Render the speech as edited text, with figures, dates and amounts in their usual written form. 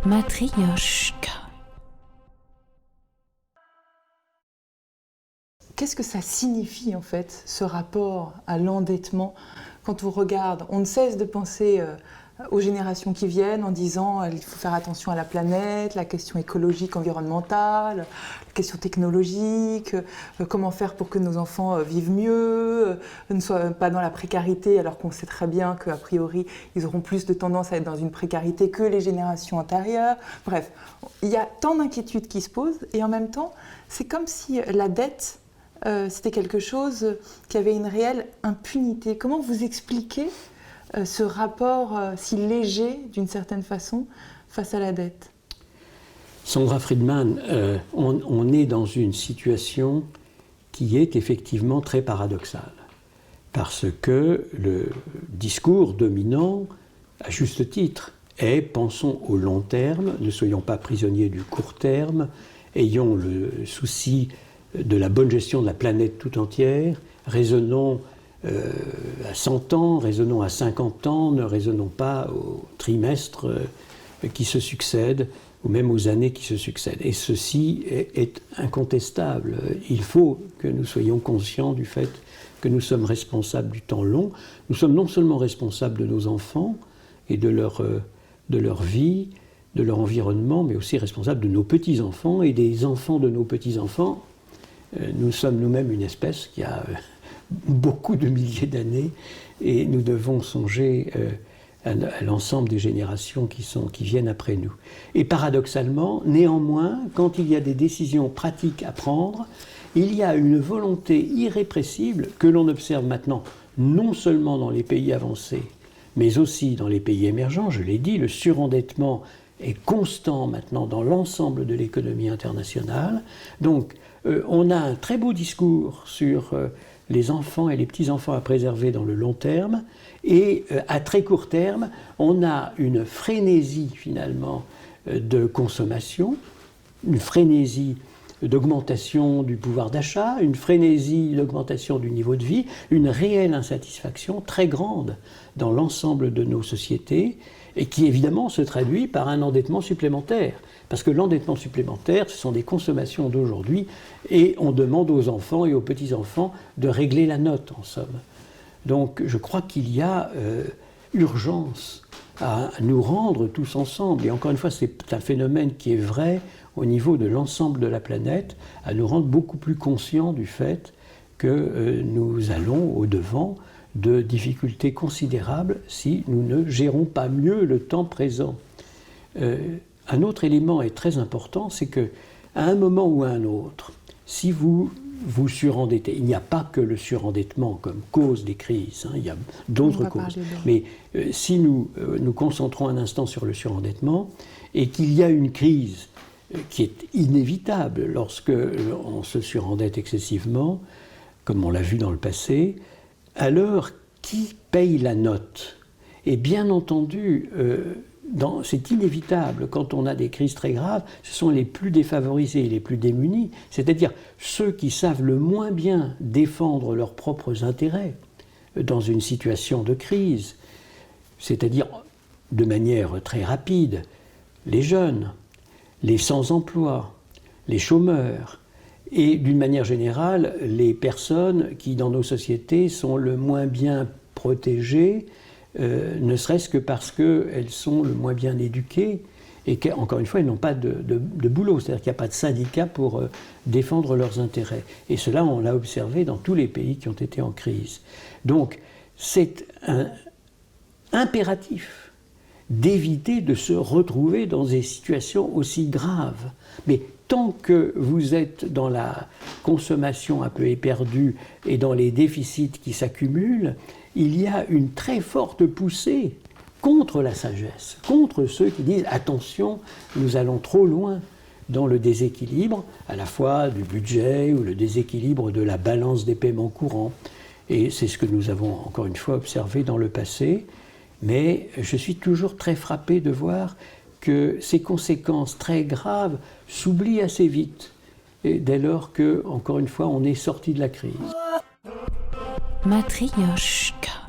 Matryoshka. Qu'est-ce que ça signifie en fait, ce rapport à l'endettement? Quand on regarde, on ne cesse de penser aux générations qui viennent en disant il faut faire attention à la planète, la question écologique, environnementale, la question technologique, comment faire pour que nos enfants vivent mieux, ne soient pas dans la précarité, alors qu'on sait très bien qu'a priori ils auront plus de tendance à être dans une précarité que les générations antérieures. Bref, il y a tant d'inquiétudes qui se posent et en même temps, c'est comme si la dette c'était quelque chose qui avait une réelle impunité. Comment vous expliquez ce rapport si léger, d'une certaine façon, face à la dette? Sandra Friedman, on est dans une situation qui est effectivement très paradoxale. Parce que le discours dominant, à juste titre, est « pensons au long terme, ne soyons pas prisonniers du court terme, ayons le souci de la bonne gestion de la planète tout entière, raisonnons à 100 ans, raisonnons à 50 ans, ne raisonnons pas aux trimestres qui se succèdent, ou même aux années qui se succèdent. Et ceci est incontestable. Il faut que nous soyons conscients du fait que nous sommes responsables du temps long. Nous sommes non seulement responsables de nos enfants et de leur vie, de leur environnement, mais aussi responsables de nos petits-enfants et des enfants de nos petits-enfants. Nous sommes nous-mêmes une espèce qui a beaucoup de milliers d'années et nous devons songer à l'ensemble des générations qui viennent après nous. Et paradoxalement, néanmoins, quand il y a des décisions pratiques à prendre, il y a une volonté irrépressible que l'on observe maintenant, non seulement dans les pays avancés, mais aussi dans les pays émergents. Je l'ai dit, le surendettement est constant maintenant dans l'ensemble de l'économie internationale. Donc, on a un très beau discours sur les enfants et les petits-enfants à préserver dans le long terme, et à très court terme, on a une frénésie finalement de consommation, une frénésie d'augmentation du pouvoir d'achat, une frénésie d'augmentation du niveau de vie, une réelle insatisfaction très grande dans l'ensemble de nos sociétés, et qui évidemment se traduit par un endettement supplémentaire. Parce que l'endettement supplémentaire, ce sont des consommations d'aujourd'hui, et on demande aux enfants et aux petits-enfants de régler la note, en somme. Donc je crois qu'il y a urgence à nous rendre tous ensemble, et encore une fois, c'est un phénomène qui est vrai au niveau de l'ensemble de la planète, à nous rendre beaucoup plus conscients du fait que nous allons au-devant de difficultés considérables si nous ne gérons pas mieux le temps présent. Un autre élément est très important, c'est qu'à un moment ou à un autre, si vous vous surendettez, il n'y a pas que le surendettement comme cause des crises, il y a d'autres causes. Mais si nous nous concentrons un instant sur le surendettement et qu'il y a une crise qui est inévitable lorsque on se surendette excessivement, comme on l'a vu dans le passé, alors qui paye la note? Et bien entendu, c'est inévitable, quand on a des crises très graves, ce sont les plus défavorisés, les plus démunis, c'est-à-dire ceux qui savent le moins bien défendre leurs propres intérêts dans une situation de crise, c'est-à-dire de manière très rapide, les jeunes, les sans-emploi, les chômeurs, et d'une manière générale, les personnes qui, dans nos sociétés, sont le moins bien protégées, ne serait-ce que parce qu'elles sont le moins bien éduquées et qu'encore une fois, elles n'ont pas de boulot, c'est-à-dire qu'il n'y a pas de syndicat pour défendre leurs intérêts. Et cela, on l'a observé dans tous les pays qui ont été en crise. Donc, c'est impératif d'éviter de se retrouver dans des situations aussi graves. Mais tant que vous êtes dans la consommation un peu éperdue et dans les déficits qui s'accumulent, il y a une très forte poussée contre la sagesse, contre ceux qui disent « attention, nous allons trop loin » dans le déséquilibre, à la fois du budget ou le déséquilibre de la balance des paiements courants. Et c'est ce que nous avons encore une fois observé dans le passé, mais je suis toujours très frappé de voir que ces conséquences très graves s'oublient assez vite, et dès lors que, encore une fois, on est sorti de la crise. Matryoshka.